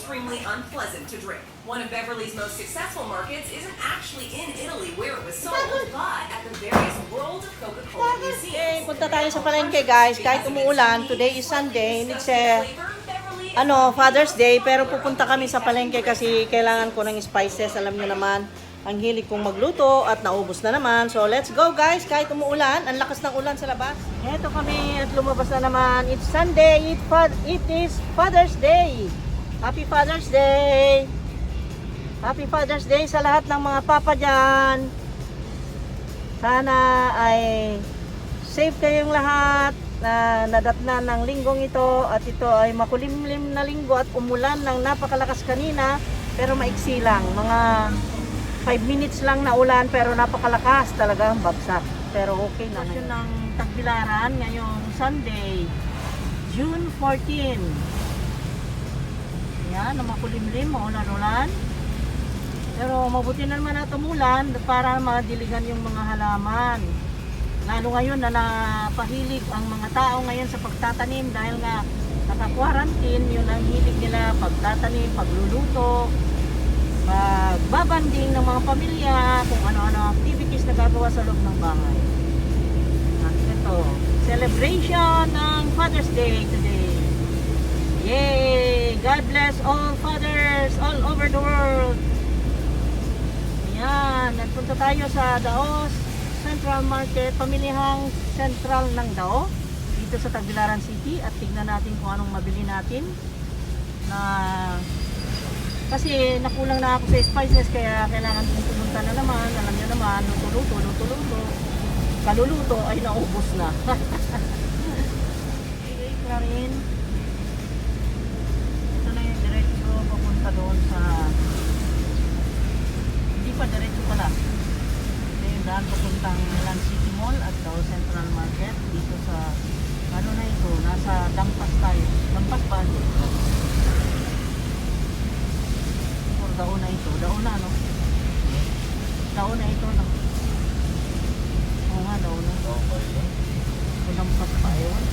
extremely unpleasant to drink. One of Beverly's most successful markets isn't actually in Italy where it was sold, but at the various World of Coca-Cola museums. Punta tayo sa palengke guys, kahit umuulan. Today is Sunday, it's Father's Day, pero pupunta kami sa palengke kasi kailangan ko ng spices. Alam nyo naman, ang hilig kong magluto at naubos na naman. So let's go guys, kahit umuulan, ang lakas ng ulan sa labas. Eto kami at lumabas na naman. It's Sunday, it is Father's Day. Happy Father's Day! Happy Father's Day sa lahat ng mga papa dyan. Sana ay safe kayong lahat na nadatnan ng linggong ito. At ito ay makulimlim na linggo at umulan ng napakalakas kanina. Pero maiksi lang. Mga 5 minutes lang na ulan pero napakalakas talaga ang bagsak. Pero okay na. Yun ng Tagbilaran ngayong Sunday, June 14. Yan, na makulimlim, maulan-ulan. Pero mabuti na naman na tumulan para madiligan yung mga halaman. Lalo ngayon na napahilig ang mga tao ngayon sa pagtatanim dahil nga naka-quarantine, yun ang hilig nila, pagtatanim, pagluluto, pagbabanding ng mga pamilya, kung ano-ano activities na gagawa sa loob ng bahay. At ito, celebration ng Father's Day today. Yay! God bless all fathers all over the world. Ayan, nagpunta tayo sa Daos Central Market, pamilihang sentral ng Dao dito sa Tagbilaran City, at tignan natin kung anong mabili natin na kasi nakulang na ako sa spices kaya kailangan kong pumunta na naman. Alam niyo naman, luto-luto kaluluto ay naubos na. Okay, na rin. Ito na yung diretso papunta doon sa diretso pala. Ito yung daan papuntang Milan City Mall at Dao Central Market. Dito sa, ano na ito, nasa Dampas tayo. Dampas ba? Or Dao na ito. Dao na, no? Dao na ito, no? Oo nga, Dao na. O Dampas pa yun.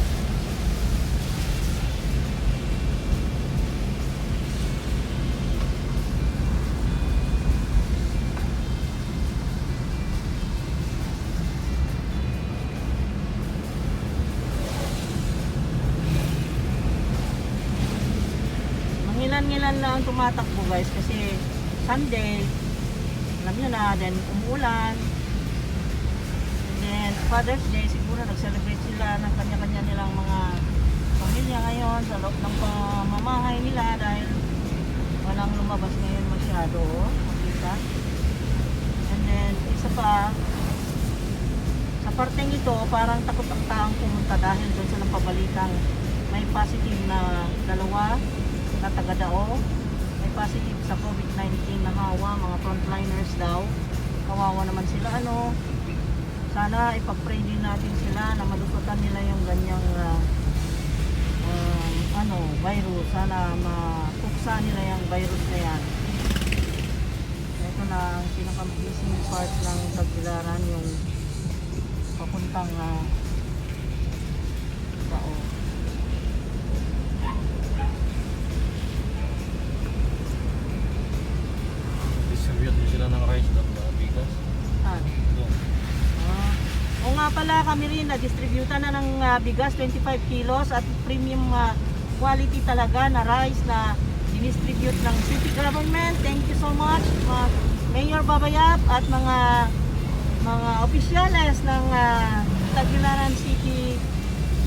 Ngilan lang ang tumatakbo guys kasi Sunday, alam nyo na, then umuulan, and then Father's Day, siguro nag-celebrate sila ng kanya-kanya nilang mga pamilya ngayon sa loob ng pamamahay nila dahil walang lumabas ngayon masyado, makita. And then isa pa, sa parteng ito parang takot ang taong pumunta dahil doon sa napabalitang may positive na dalawa na taga-Dao, may positive sa COVID-19 na hawa, mga frontliners daw. Kawawa naman sila, sana ipag-pray din natin sila na malusutan nila yung ganyang virus. Sana mapuksa nila yung virus na yan. Ito na ang pinaka-busy part ng Tagbilaran, yung papuntang Dao. Ng rice at bigas. O nga pala, kami rin na-distributan na ng bigas 25 kilos at premium quality talaga na rice na dinistribute ng city government. Thank you so much Mayor Babayap at mga opisyales ng Tagbilaran City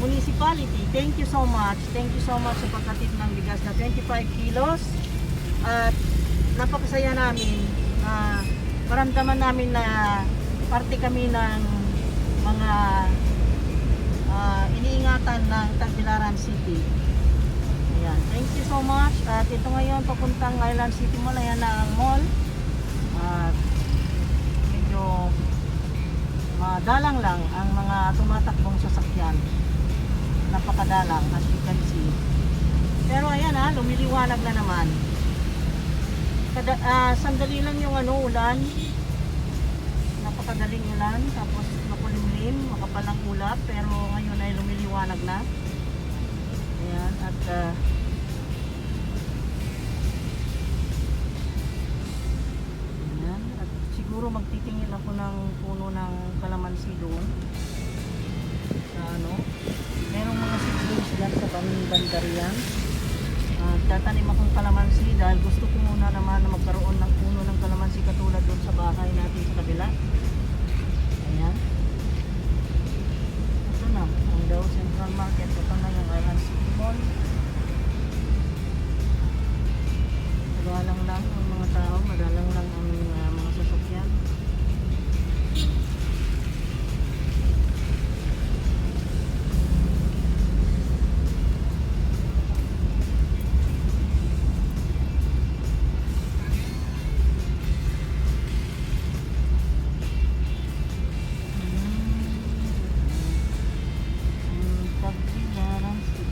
Municipality. Thank you so much sa pagkatid ng bigas na 25 kilos at napakasaya namin. Maramdaman namin na parte kami ng mga iniingatan ng Tagbilaran City. Ayan, thank you so much. At ito ngayon papuntang Island City Mall. Ayan na ang mall. At medyo madalang lang ang mga tumatakbong sasakyan. Napakadalang as you can see. Pero ayan lumiliwanag na naman. Sandali lang yung ulan, napakadaling ulan, tapos makulimlim, makapalang ulap, pero ngayon ay lumiliwanag na. Ayan, at titingin ako ng puno ng kalamansi doon. Sa ano, merong mga seedlings dyan sa bandarian. Tatanim akong kalamansi dahil gusto ko muna naman na magkaroon ng puno ng kalamansi katulad doon sa bahay natin sa kabila. Ayan. Ito na, ang Davao Central Market. Ito na yung Island City Mall. Madalang lang ang mga tao, madalang lang ang mga sasakyan.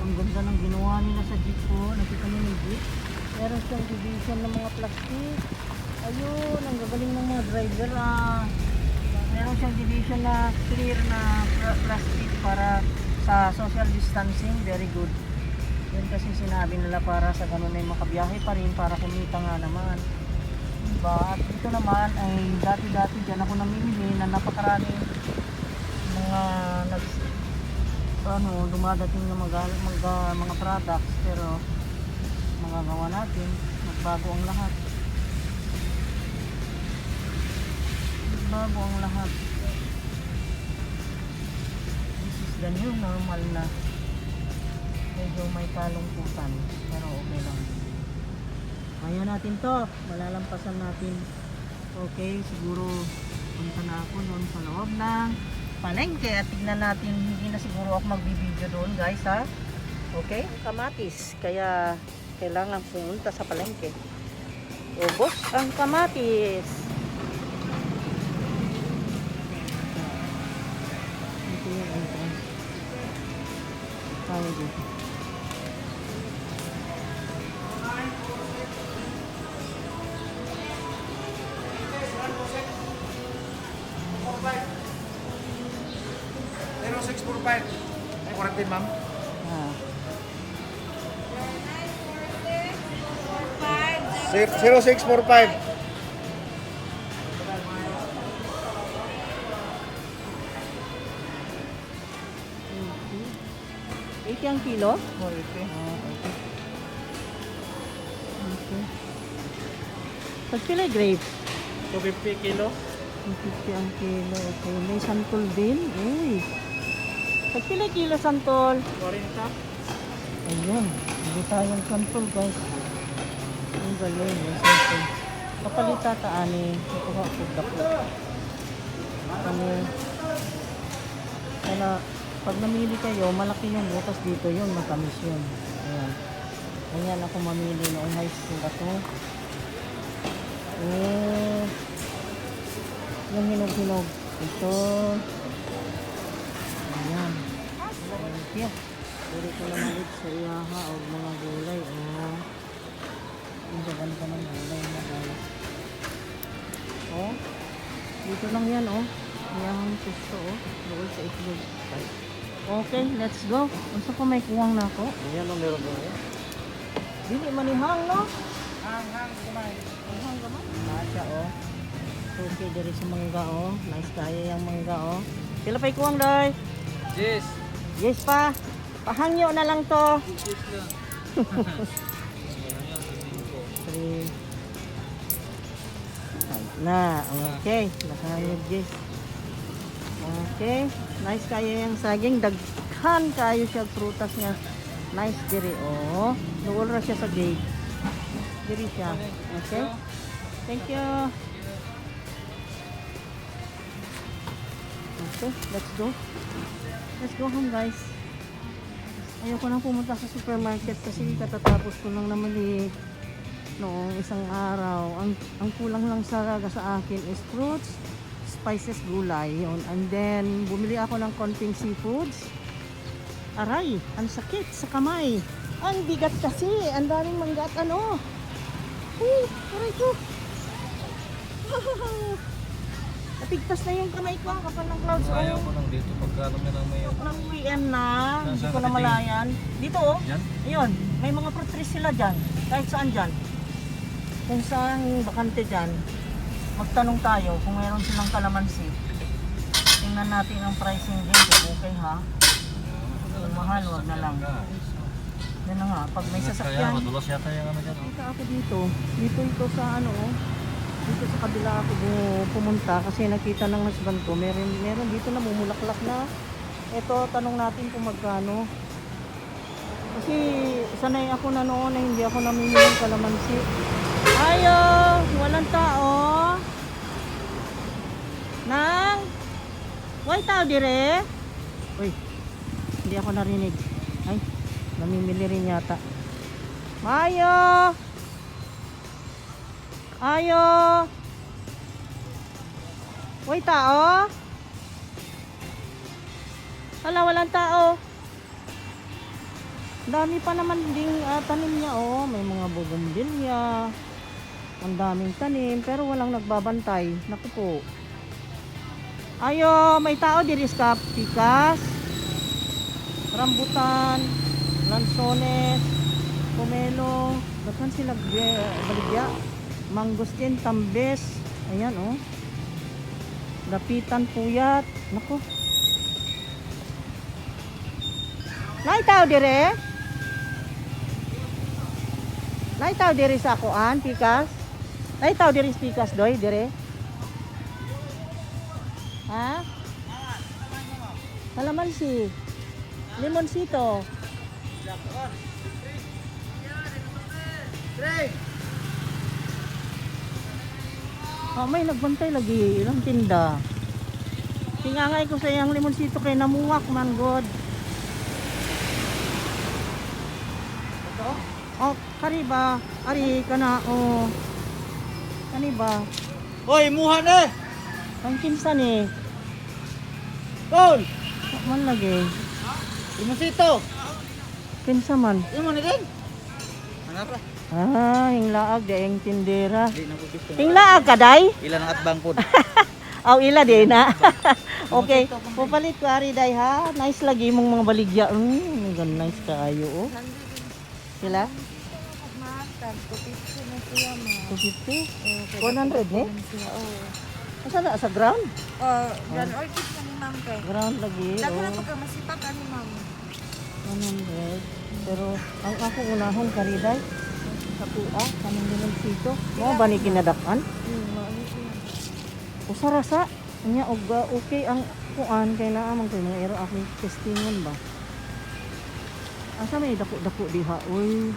Ang ganda ng ginawa nila sa jeep ko. Nakita mo yung jeep? Meron siyang division ng mga plastic. Ayun, ang gagaling ng mga driver. Meron siyang division na clear na plastic para sa social distancing. Very good. Yun kasi sinabi nila para sa ganun ay makabiyahe pa rin para kumita nga naman. Diba? At ito naman ay dati-dati dyan ako namimili na napakaraming mga dumadating na mga products, pero magagawa natin, magbago ang lahat. Magbago ang lahat. This is the new normal na. Medyo may kalungkutan, pero okay lang. Ayaw natin to, malalampasan natin. Okay, siguro punta na ako doon sa loob ng palengke at tignan natin. Hindi na siguro ako magbibideo doon, guys, ha. Okay, kamatis, kaya kailangan pumunta sa palengke. Ubos ang kamatis. Ito yung entrance. Tayo dito. Pero 645. Ay, quarantine, ma'am. Ah. 0645. $80 ang kilo? Oh, okay. Okay. Pagpilay grapes? 250 kilo. 250 ang kilo. Okay. May santol din. Uy. Pagpilay kilo santol? 40. Ayun. Hindi tayong santol, guys. Ang galing. May santol. Kapalita ta ani. Ito ko dako. Ano. Kaya pag namili kayo, malaki yung butas dito yun. Matamis yun. Ayan. Ganyan ako mamili noong high school ako. Oh. Yung hinog-hinog. Ito. Ayan. Thank you. Pwede ko na malit sa iyaha o mga gulay. Oh. Ang ganda ng gulay na guys. Oh. Dito lang yan oh. Iyahang pusto oh. Doon sa itlog. Okay, let's go. Unsa ko may kuwang na ako? Yan ang meron doon. Dili manihang no? Hang, kumay. Manihang gaman. Masya oh. Okay, dari sa mangga oh. Nice kaya yung mangga oh. Pila pa'y kuwang day? Yes. Yes pa. Pahangyo na lang to. Yes lang. 3. Na, okay. Nakahangyo yes. Okay. Nice kaya yung saging. Daghan kayo siya prutas niya. Nice diri oh. Luwal ra siya sa gate. Diri siya. Okay. Thank you. Okay, let's go. Let's go home guys. Ayoko nang pumunta sa supermarket kasi katatapos ko lang naman noong isang araw. Ang kulang lang sa akin is fruits, spices, gulay. Yun. And then, bumili ako ng konting seafoods. Aray, ang sakit sa kamay. Ang bigat kasi. Ang daming mangga at ano. Aray ko. Napigtas na yung kamay ko. Ang kapal ng clouds. Ayaw ko lang dito pagka naman ang may... Ng PM na. Hindi ko na Nasaan malayan. Dito oh. Yan? Ayun. May mga fruit trees sila dyan. Kahit saan dyan. Kung saan bakante dyan. magtanong tayo kung mayroon silang kalamansi. Tingnan natin ang pricing din kung okay ha. Kung mahal, wag na lang. Yan na nga, pag may Kaya sasakyan. madulas yata yung ano dyan. Punta ako dito. Dito ito sa ano oh. Dito sa kabila ako pumunta kasi nakita ng husband ko. Meron dito na mumulaklak na. Ito, tanong natin kung magkano. Kasi sanay ako na noon na hindi ako namimili ng kalamansi. Ayo, walang tao. Nang, way tao dire. Uy, hindi ako narinig. Ay, namimili rin yata. Ayo. Ayo. Way tao. Hala, walang tao. Dami pa naman ding tanim niya oh. May mga bougainvillea. Ang daming tanim pero walang nagbabantay. Naku po. Ayo, may tao diris ka. Pikas, rambutan, lansones, pomelo. Daghan sila baligya. Mangustin, tambes. Ayan oh. Dapitan, puyat. Naku. Naitaw dire? Naitaw dire sa kuan, pikas? Naitaw dire sa pikas doy dire? Ha? Kalamansi. Limonsito. Oh, may nagbantay lagi ilang tinda. Tingangay ko sa iyang limonsito kay namuwak man god. Oh, kari ba? Ari kana oh. Kani ba? Hoy, muha na! Ang kinsa ni? Paul! Man lagi. Imusito! Kinsa man? Imo na din? Ano pa? Ah, hinglaag daing tindera. Di na ko gusto. Hinglaag ka day? Ilan ang atbang po? Aw ila di na. Okay, pupalit ko ari day ha. Nice lagi mong mga baligya. Nice kaayo oh. Sila? 250? 100 eh? Asa na? Sa ground? Dan orchid ka ni ma'am kay. Ground lagi. Daghan na Oh. pagka masipak ani ma'am. 100. Pero ang ako unahon kariday. Sa tuwa, kanang limonsito. Mo ba ni kinadakan? Ano siya? Usarasa. Nya og okay ang kuan kay naa man kay mga ero akong testingon ba. Asa may dako-dako diha oy.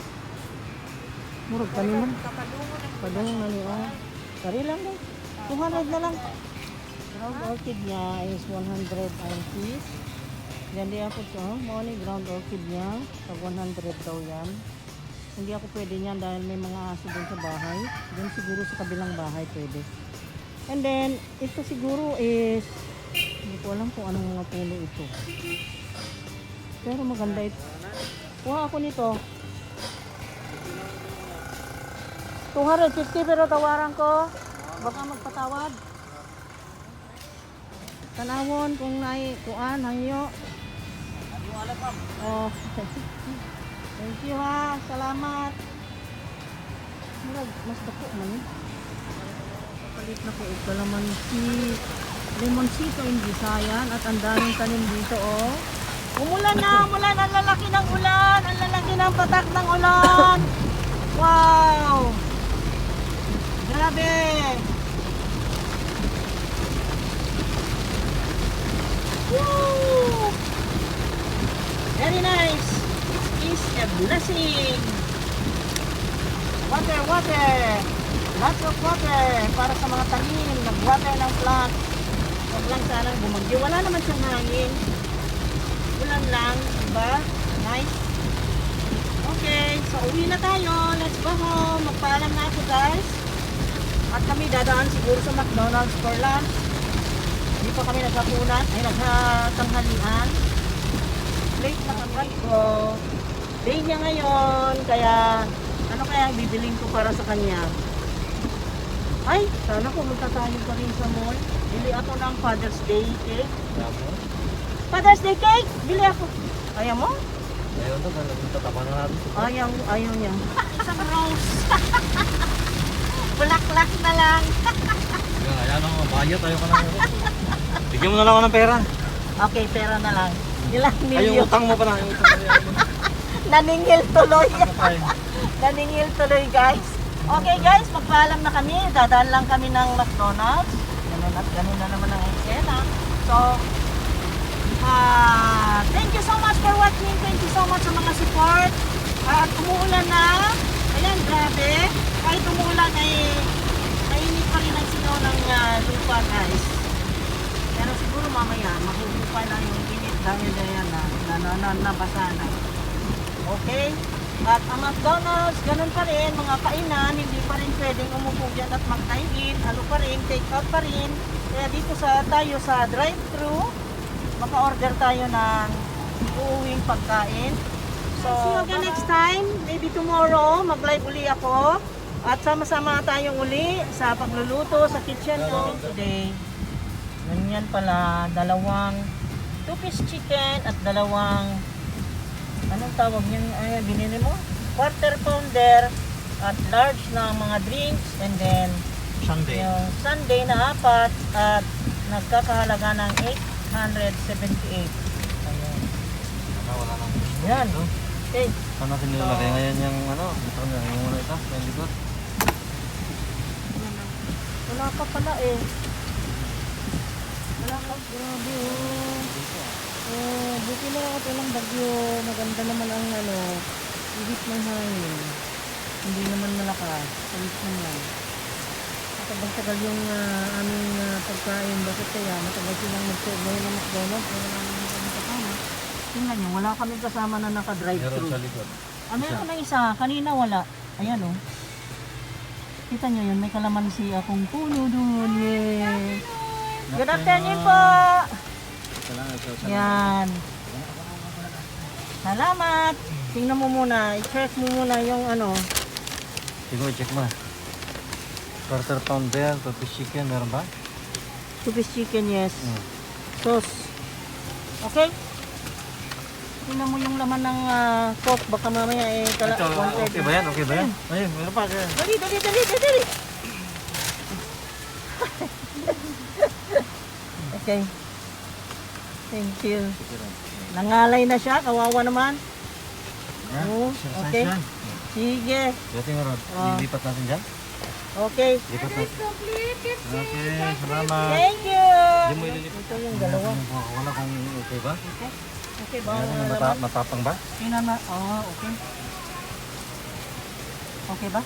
Murag kaniman. Kapadungo na Padung na niya. Kari lang daw. 200 na lang. Ground orchid niya is 100 rupees. Yan di ako to. Money ground orchid niya. Pag 100 daw yan. Hindi ako pwede niyan dahil may mga aso dun sa bahay. Dun siguro sa kabilang bahay pwede. And then, ito siguro is, hindi ko alam kung anong mga puno ito. Pero maganda ito. Kuha ako nito. 250 pero tawaran ko. Baka magpatawad. Tanawon kung kuan hayo. Oh. Thank you ha. Salamat. Murag mas dako man eh. Palit na ko og kalamansi. Limonsito in Visayan at ang daming tanim dito oh. Umulan na, umulan. Ang lalaki ng ulan. Ang lalaki ng patak ng ulan. Wow. Grabe. Woo! Very nice. It is a blessing. Water, water. Lots of water para sa mga tanim. Nag-water ng plant. Huwag lang sanang bumagyo. Wala naman siyang hangin. Ulan lang. Diba? Nice. Okay. So, uwi na tayo. Let's go home. Magpaalam na ako guys. At kami dadaan siguro sa McDonald's for lunch. Hindi pa kami naghapunan. Ay, naghatanghalian. Late na kami. So, day niya ngayon. Kaya, ano kaya ang bibiling ko para sa kanya? Ay, sana pumunta tayo pa rin sa mall. Bili ako ng Father's Day cake. Father's Day cake? Bili ako. Ayaw mo? Ayun to, tatama na natin. Ayaw niya. Isang rose. Bulaklak na lang. Bayad tayo ka lang. Bigyan mo na lang ako ng pera. Okay, pera na lang. Ilang Ay, yung milyon. utang mo pa na. Yung utang mo pa na. Naningil tuloy. Ay, Naningil tuloy, guys. Okay, guys, magpaalam na kami. Dadaan lang kami ng McDonald's. Ganun at ganun na naman ang eksena. So, thank you so much for watching. Thank you so much sa mga support. At umuulan na. Ayan, grabe. Kahit umuulan ay mainit pa rin ang singaw ng lupa, guys. Pero siguro mamaya, mahuhupa na yung init dahil ayan na nabasa na. Okay? At ang McDonald's, ganun pa rin, mga kainan, hindi pa rin pwedeng umupo dyan at mag-dine-in. Ano pa rin, take out pa rin. Kaya dito tayo sa drive-thru, maka-order tayo ng uuwing pagkain. So, see you again next time. Maybe tomorrow, mag-live uli ako. At sama-sama tayong uli sa pagluluto sa kitchen ko today. Ganyan pala, dalawang 2-piece chicken at dalawang anong tawag niyan? Ay, binili mo? Quarter pounder at large na mga drinks and then Sunday. yung sundae na 4 at nagkakahalaga ng 878. Ayan. Wala nang gusto. Yan. Okay. Ano natin nilalagay ngayon yung ano? Ito na, yung ano ito? Yung likod. Wala pa pala eh. Wala pa. Grabe oh. Buti na ako walang bagyo. Maganda naman ang ihip ng hangin. Hindi naman malakas. Salit naman. Matagal-tagal yung aming pagkain. Bakit kaya? Matagal silang mag-serve ngayon ng McDonald's. Wala naman kami kasama. Tingnan nyo, wala kami kasama na naka-drive-thru. Meron sa likod. Meron na isa. Kanina wala. Ayan oh. Kita nyo yun, may kalamansi akong puno doon. Yay! Good afternoon po! Yan. Salamat! Tingnan mo muna, i-check mo muna yung Siguro i-check mo. Quarter pounder, 2-piece chicken, meron ba? 2-piece chicken, yes. Sauce. Okay? Tingnan mo yung laman ng coke, baka mamaya Ito, okay ba yan? Okay ba yan? Ayun, meron pa. Kaya. Dali! Okay. Thank you. Nangalay na siya, kawawa naman. Yan, Oo, exercise okay. yan. Sige. Pwede nga ron. Lilipat natin dyan. Okay. Lipat natin. Okay, salamat. Thank you. Hindi mo ililipat. Ito yung dalawa. Wala kung okay ba? Okay. Okay ba? Matapang ba? Okay. Okay ba?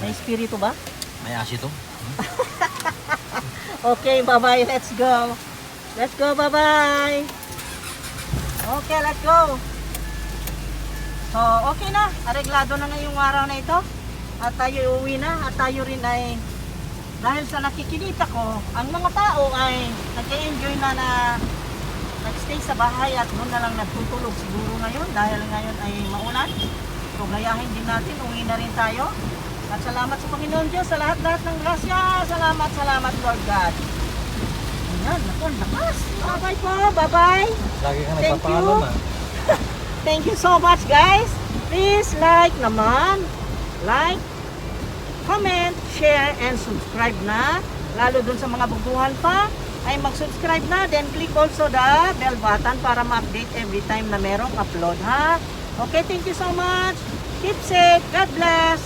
May espiritu ba? May asito. Okay, bye-bye. Let's go. Let's go, bye-bye. Okay, let's go. So, okay na. Areglado na ngayong araw na ito. At tayo uuwi na. At tayo rin ay, dahil sa nakikita ko, ang mga tao ay nag-enjoy na nag-stay sa bahay at doon na lang nagtutulog siguro ngayon dahil ngayon ay maulan. So, gayahin din natin. Uwi na rin tayo. At salamat sa Panginoon Diyos sa lahat-lahat ng grasya. Salamat Lord God. Ayan, naku, lakas. Bye-bye po, bye-bye. Lagi ka Thank nagpapaalam you. Thank you so much guys. Please like naman. Like, comment, share, and subscribe na. Lalo dun sa mga buguhan pa, ay mag-subscribe na. Then click also the bell button para ma-update every time na merong upload ha. Okay, thank you so much. Keep safe. God bless.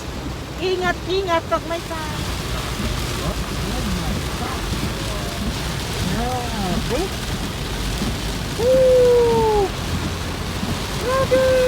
Ingat pag may time. Okay. Woo! Grabe!